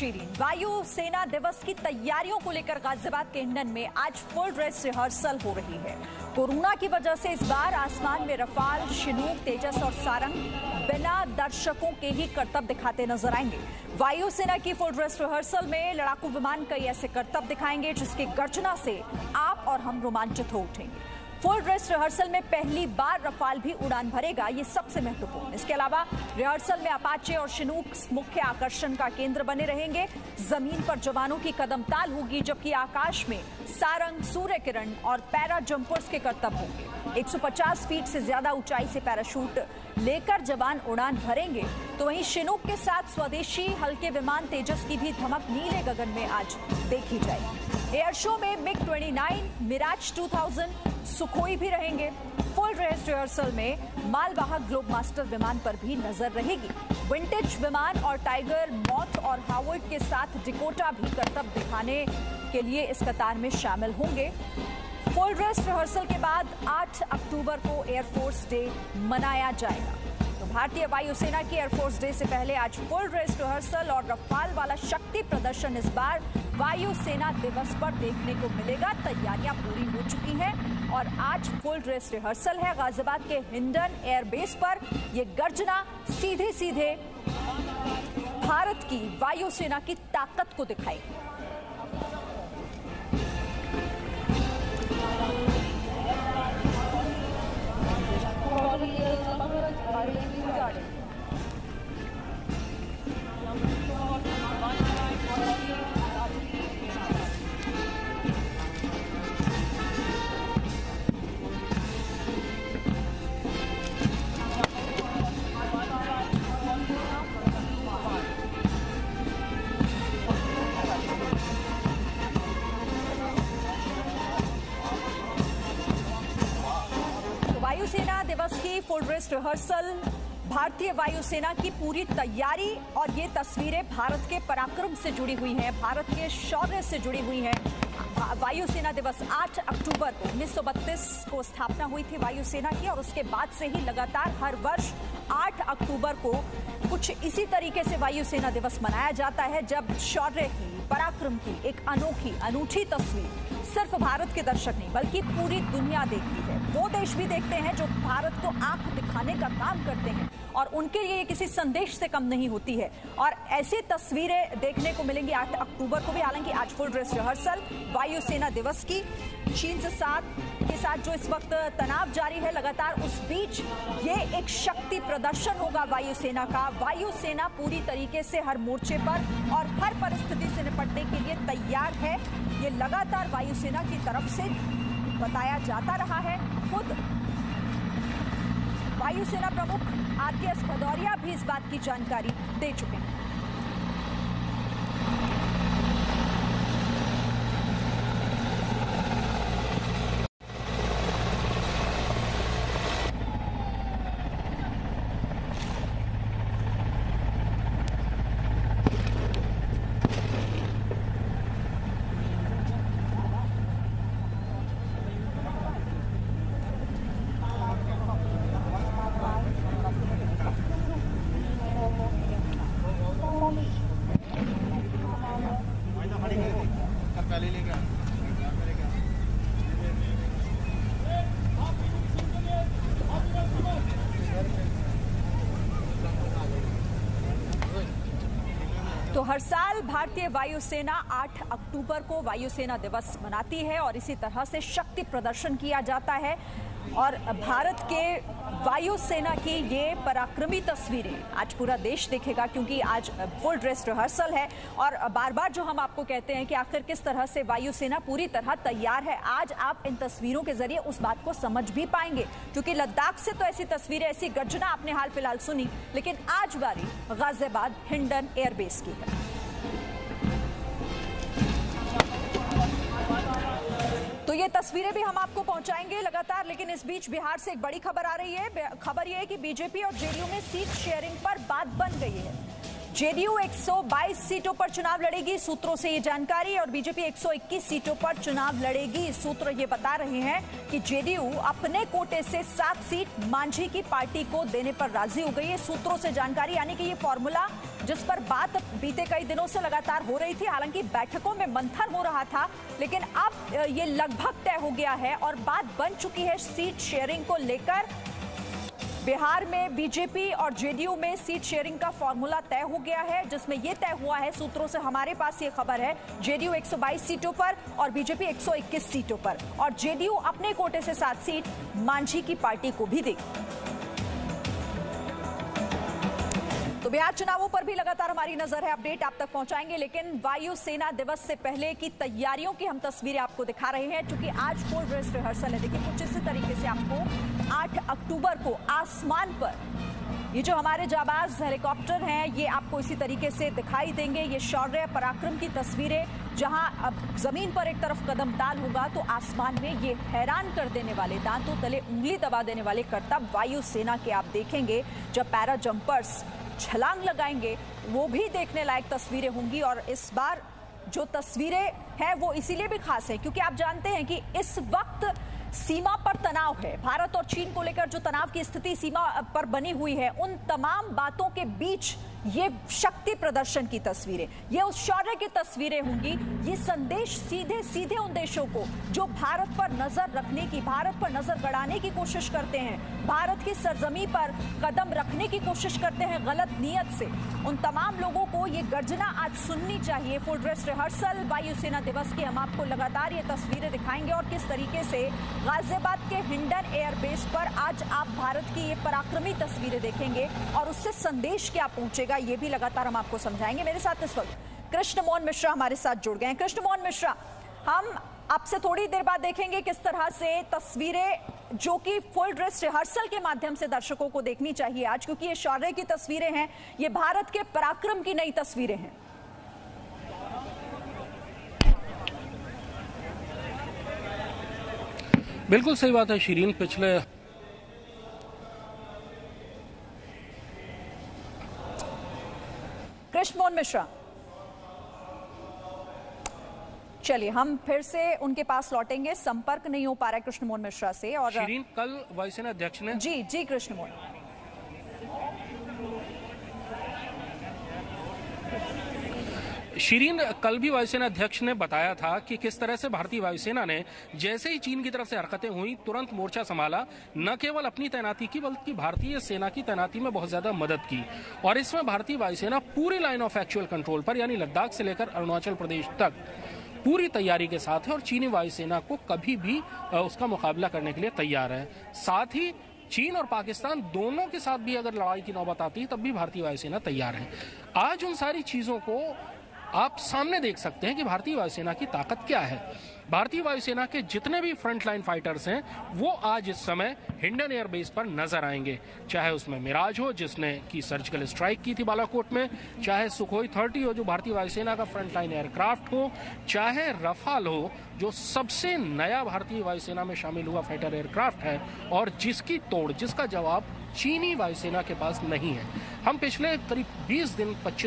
शीरीन, वायु सेना दिवस की तैयारियों को लेकर गाजियाबाद के हिंडन में आज फुल ड्रेस रिहर्सल हो रही है। कोरोना की वजह से इस बार आसमान में रफाल, शिनूक, तेजस और सारंग बिना दर्शकों के ही करतब दिखाते नजर आएंगे। वायुसेना की फुल ड्रेस रिहर्सल में लड़ाकू विमान कई ऐसे करतब दिखाएंगे जिसकी गर्जना से आप और हम रोमांचित हो उठेंगे। फुल ड्रेस रिहर्सल में पहली बार रफाल भी उड़ान भरेगा, ये सबसे महत्वपूर्ण। इसके अलावा रिहर्सल में अपाचे और शिनूक मुख्य आकर्षण का केंद्र बने रहेंगे। जमीन पर जवानों की कदमताल होगी, जबकि आकाश में सारंग, सूर्य किरण और पैरा जंपर्स के करतब होंगे। 150 फीट से ज्यादा ऊंचाई से पैराशूट लेकर जवान उड़ान भरेंगे, तो वहीं शिनूक के साथ स्वदेशी हल्के विमान तेजस की भी धमक नीले गगन में आज देखी जाएगी। एयर शो में मिग-29, मिराज 2000, सुखोई भी रहेंगे। फुल ड्रेस रिहर्सल में मालवाहक ग्लोबमास्टर विमान पर भी नजर रहेगी। विंटेज विमान और टाइगर, मॉथ और हावर्ड के साथ डिकोटा भी करतब दिखाने के लिए इस कतार में शामिल होंगे। फुल ड्रेस रिहर्सल के बाद 8 अक्टूबर को एयरफोर्स डे मनाया जाएगा। तो भारतीय वायुसेना की एयरफोर्स डे से पहले आज फुल ड्रेस रिहर्सल और रफाल वाला शक्ति प्रदर्शन इस बार वायुसेना दिवस पर देखने को मिलेगा। तैयारियां पूरी हो चुकी हैं और आज फुल ड्रेस रिहर्सल है गाजियाबाद के हिंडन एयरबेस पर। ये गर्जना सीधे सीधे भारत की वायुसेना की ताकत को दिखाएगी। वायुसेना दिवस की फुल ड्रेस रिहर्सल, भारतीय वायुसेना की पूरी तैयारी और ये तस्वीरें भारत के पराक्रम से जुड़ी हुई हैं, भारत के शौर्य से जुड़ी हुई हैं। वायुसेना दिवस 8 अक्टूबर को 1932 को स्थापना हुई थी वायुसेना की, और उसके बाद से ही लगातार हर वर्ष 8 अक्टूबर को कुछ इसी तरीके से वायुसेना दिवस मनाया जाता है, जब शौर्य की, पराक्रम की एक अनूठी तस्वीर सिर्फ भारत के दर्शक नहीं बल्कि पूरी दुनिया देखती है। वो देश भी देखते हैं जो भारत को आंख दिखाने का काम करते हैं और उनके लिए किसी संदेश से कम नहीं होती है। और ऐसी तस्वीरें देखने को मिलेंगी 8 अक्टूबर को भी। हालांकि आज फुल ड्रेस रिहर्सल वायुसेना दिवस की, चीन के साथ जो इस वक्त तनाव जारी है लगातार, उस बीच ये एक शक्ति प्रदर्शन होगा वायुसेना का। वायुसेना पूरी तरीके से हर मोर्चे पर और हर परिस्थिति से निपटने के लिए तैयार है। ये लगातार वायुसेना की तरफ से बताया जाता रहा है। खुद वायुसेना प्रमुख RKS भदौरिया भी इस बात की जानकारी दे चुके हैं। तो हर साल भारतीय वायुसेना 8 अक्टूबर को वायुसेना दिवस मनाती है और इसी तरह से शक्ति प्रदर्शन किया जाता है। और भारत के वायुसेना की ये पराक्रमी तस्वीरें आज पूरा देश देखेगा, क्योंकि आज फुल ड्रेस रिहर्सल है। और बार बार जो हम आपको कहते हैं कि आखिर किस तरह से वायुसेना पूरी तरह तैयार है, आज आप इन तस्वीरों के जरिए उस बात को समझ भी पाएंगे। क्योंकि लद्दाख से तो ऐसी तस्वीरें, ऐसी गर्जना आपने हाल फिलहाल सुनी, लेकिन आज बारी गाजियाबाद हिंडन एयरबेस की है। तो ये तस्वीरें भी हम आपको पहुंचाएंगे लगातार। लेकिन इस बीच बिहार से एक बड़ी खबर आ रही है। खबर यह है कि बीजेपी और जेडीयू में सीट शेयरिंग पर बात बन गई है। जेडीयू 122 सीटों पर चुनाव लड़ेगी, सूत्रों से ये जानकारी, और बीजेपी 121 सीटों पर चुनाव लड़ेगी। सूत्र ये बता रहे हैं कि जेडीयू अपने कोटे से 7 सीट मांझी की पार्टी को देने पर राजी हो गई है। सूत्रों से जानकारी, यानी कि ये फॉर्मूला जिस पर बात बीते कई दिनों से लगातार हो रही थी, हालांकि बैठकों में मंथन हो रहा था, लेकिन अब ये लगभग तय हो गया है और बात बन चुकी है सीट शेयरिंग को लेकर। बिहार में बीजेपी और जेडीयू में सीट शेयरिंग का फॉर्मूला तय हो गया है, जिसमें यह तय हुआ है, सूत्रों से हमारे पास ये खबर है, जेडीयू 122 सीटों पर और बीजेपी 121 सीटों पर, और जेडीयू अपने कोटे से 7 सीट मांझी की पार्टी को भी देगी। तो बिहार चुनावों पर भी लगातार हमारी नजर है, अपडेट आप तक पहुंचाएंगे, लेकिन वायु सेना दिवस से पहले की तैयारियों की हम तस्वीरें आपको दिखा रहे हैं, क्योंकि आज फुल ड्रेस रिहर्सल है। देखिए कुछ इसी तरीके से आपको 8 अक्टूबर को आसमान पर ये जो हमारे जाबाज हेलीकॉप्टर हैं, ये आपको इसी तरीके से दिखाई देंगे। ये शौर्य पराक्रम की तस्वीरें, जहां अब जमीन पर एक तरफ कदम ताल होगा तो आसमान में ये हैरान कर देने वाले, दांतों तले उंगली दबा देने वाले करतब वायु सेना के आप देखेंगे। जब पैरा जंपर्स छलांग लगाएंगे, वो भी देखने लायक तस्वीरें होंगी। और इस बार जो तस्वीरें हैं वो इसीलिए भी खास है क्योंकि आप जानते हैं कि इस वक्त सीमा पर तनाव है। भारत और चीन को लेकर जो तनाव की स्थिति सीमा पर बनी हुई है, उन तमाम बातों के बीच ये शक्ति प्रदर्शन की तस्वीरें, ये उस शौर्य की तस्वीरें होंगी। ये संदेश सीधे सीधे उन देशों को जो भारत पर नजर रखने की, भारत पर नजर गड़ाने की कोशिश करते हैं, भारत की सरजमी पर कदम रखने की कोशिश करते हैं गलत नीयत से, उन तमाम लोगों को ये गर्जना आज सुननी चाहिए। फुल ड्रेस रिहर्सल वायुसेना दिवस की हम आपको लगातार ये तस्वीरें दिखाएंगे और किस तरीके से गाजियाबाद के हिंडन एयरबेस पर आज आप भारत की ये पराक्रमी तस्वीरें देखेंगे और उससे संदेश क्या पहुंचेगा, ये भी लगातार हम आपको समझाएंगे। मेरे साथ इस वक्त कृष्ण मोहन मिश्रा हमारे साथ जुड़ गए हैं। कृष्ण मोहन मिश्रा, हम आपसे थोड़ी देर बाद देखेंगे किस तरह से तस्वीरें जो कि फुल ड्रेस रिहर्सल के माध्यम से दर्शकों को देखनी चाहिए आज, क्योंकि ये शौर्य की तस्वीरें हैं, ये भारत के पराक्रम की नई तस्वीरें हैं। बिल्कुल सही बात है शीरीन। पिछले कृष्ण मोहन मिश्रा, चलिए हम फिर से उनके पास लौटेंगे, संपर्क नहीं हो पा रहा है कृष्ण मोहन मिश्रा से। और शीरीन, कल वायुसेना अध्यक्ष ने जी कृष्ण मोहन, शीरीन, कल भी वायुसेना अध्यक्ष ने बताया था कि किस तरह से भारतीय वायुसेना ने जैसे ही चीन की तरफ से हरकतें हुई तुरंत मोर्चा संभाला, न केवल अपनी तैनाती की बल्कि भारतीय सेना की तैनाती में बहुत ज्यादा मदद की। और इसमें भारतीय वायुसेना पूरी लाइन ऑफ एक्चुअल कंट्रोल पर, यानी लद्दाख से लेकर अरुणाचल प्रदेश तक पूरी तैयारी के साथ है और चीनी वायुसेना को कभी भी उसका मुकाबला करने के लिए तैयार है। साथ ही चीन और पाकिस्तान दोनों के साथ भी अगर लड़ाई की नौबत आती है तब भी भारतीय वायुसेना तैयार है। आज उन सारी चीजों को आप सामने देख सकते हैं कि भारतीय वायुसेना की ताकत क्या है। भारतीय वायुसेना के जितने भी फ्रंट लाइन फाइटर्स हैं वो आज इस समय हिंडन एयरबेस पर नजर आएंगे, चाहे उसमें मिराज हो जिसने की सर्जिकल स्ट्राइक की थी बालाकोट में, चाहे सुखोई 30 हो जो भारतीय वायुसेना का फ्रंट लाइन एयरक्राफ्ट हो, चाहे रफाल हो जो सबसे नया भारतीय वायुसेना में शामिल हुआ फाइटर एयरक्राफ्ट है और जिसकी तोड़, जिसका जवाब चीनी वायुसेना के पास नहीं है। हम पिछले करीब 25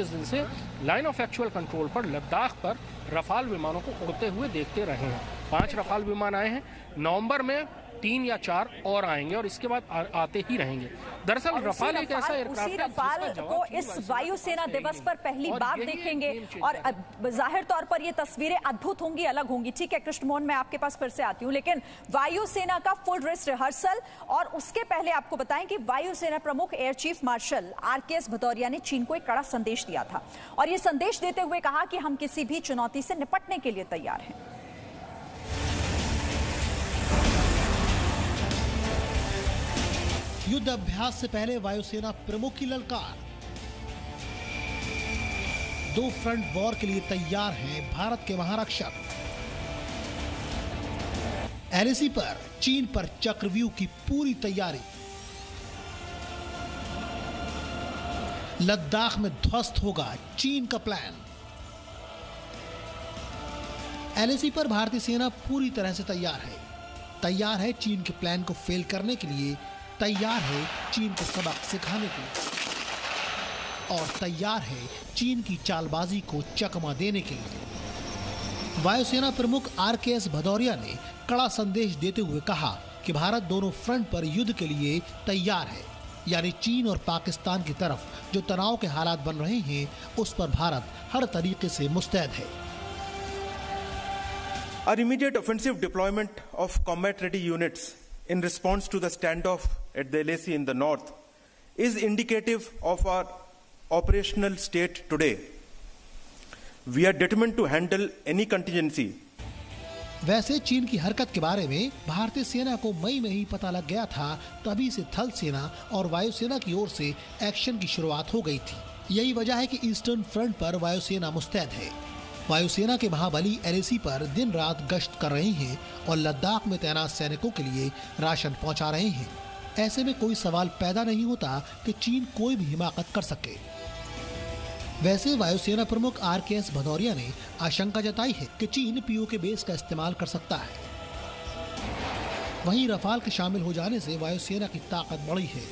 दिन से लाइन ऑफ एक्चुअल कंट्रोल पर लद्दाख पर रफाल विमानों को उड़ते हुए देखते रहे हैं। 5 रफाल विमान आए हैं, नवंबर में 3 या 4 और आएंगे और इसके बाद आते ही रहेंगे। दरअसल रफाल एक ऐसा एयरक्राफ्ट है, रफाल को इस वायुसेना दिवस पर पहली बार देखेंगे और जाहिर तौर पर ये तस्वीरें अद्भुत होंगी, अलग होंगी। ठीक है कृष्ण मोहन, मैं आपके पास फिर से आती हूँ, लेकिन वायुसेना का फुल ड्रेस रिहर्सल और उसके पहले आपको बताएं कि वायुसेना प्रमुख air chief marshal RKS Bhadauria ने चीन को एक कड़ा संदेश दिया था और ये संदेश देते हुए कहा कि हम किसी भी चुनौती से निपटने के लिए तैयार हैं। युद्ध अभ्यास से पहले वायुसेना प्रमुख की ललकार, 2 फ्रंट वॉर के लिए तैयार हैं भारत के महारक्षक। LAC पर चीन पर चक्रव्यूह की पूरी तैयारी, लद्दाख में ध्वस्त होगा चीन का प्लान। LAC पर भारतीय सेना पूरी तरह से तैयार है चीन के प्लान को फेल करने के लिए, तैयार है चीन को सबक सिखाने के लिए। और तैयार है चीन की चालबाजी को चकमा देने के लिए। वायुसेना प्रमुख RKS भदौरिया ने कड़ा संदेश देते हुए कहा कि भारत दोनों फ्रंट पर युद्ध के लिए तैयार है, यानी चीन और पाकिस्तान की तरफ जो तनाव के हालात बन रहे हैं उस पर भारत हर तरीके से मुस्तैद है। Our immediate offensive deployment of combat-ready units in response to the standoff at the LAC in the north is indicative of our operational state today. We are determined to handle any contingency. वैसे चीन की हरकत के बारे में भारतीय सेना को मई में ही पता लग गया था, तभी से थल सेना और वायुसेना की ओर से एक्शन की शुरुआत हो गई थी। यही वजह है कि ईस्टर्न फ्रंट पर वायुसेना मुस्तैद है। वायुसेना के महाबली LAC पर दिन रात गश्त कर रहे हैं और लद्दाख में तैनात सैनिकों के लिए राशन पहुंचा रहे हैं। ऐसे में कोई सवाल पैदा नहीं होता कि चीन कोई भी हिमाकत कर सके। वैसे वायुसेना प्रमुख RKS भदौरिया ने आशंका जताई है कि चीन POK बेस का इस्तेमाल कर सकता है। वहीं रफाल के शामिल हो जाने से वायुसेना की ताकत बढ़ी है।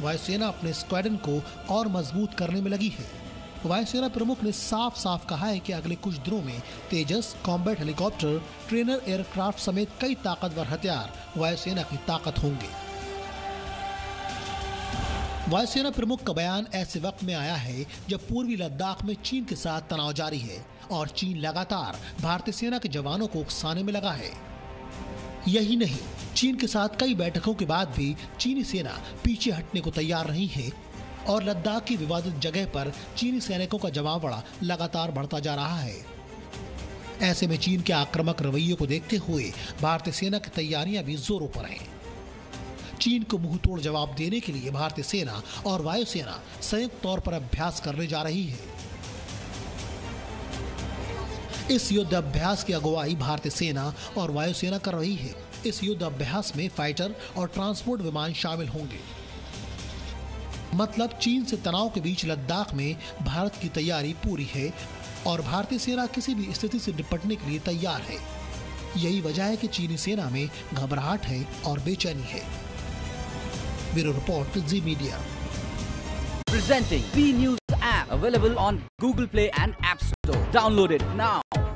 वायुसेना अपने स्क्वाड्रन को और मजबूत करने में लगी है। वायुसेना प्रमुख ने साफ साफ कहा है कि अगले कुछ दिनों में तेजस, कॉम्बैट हेलीकॉप्टर, ट्रेनर एयरक्राफ्ट समेत कई ताकतवर हथियार वायुसेना की ताकत होंगे। वायुसेना प्रमुख का बयान ऐसे वक्त में आया है जब पूर्वी लद्दाख में चीन के साथ तनाव जारी है और चीन लगातार भारतीय सेना के जवानों को उकसाने में लगा है। यही नहीं, चीन के साथ कई बैठकों के बाद भी चीनी सेना पीछे हटने को तैयार नहीं है और लद्दाख की विवादित जगह पर चीनी सैनिकों का जमावड़ा लगातार बढ़ता जा रहा है। ऐसे में चीन के आक्रामक रवैये को देखते हुए भारतीय सेना की तैयारियां भी जोरों पर हैं। चीन को मुंह तोड़ जवाब देने के लिए भारतीय सेना और वायुसेना संयुक्त तौर पर अभ्यास करने जा रही है। इस युद्ध अभ्यास की अगुवाई भारतीय सेना और वायुसेना कर रही है। इस युद्ध अभ्यास में फाइटर और ट्रांसपोर्ट विमान शामिल होंगे। मतलब चीन से तनाव के बीच लद्दाख में भारत की तैयारी पूरी है और भारतीय सेना किसी भी स्थिति से निपटने के लिए तैयार है। यही वजह है कि चीनी सेना में घबराहट है और बेचैनी है। Bureau report, ji media. Presenting B News app available on Google Play and App Store. Download it now.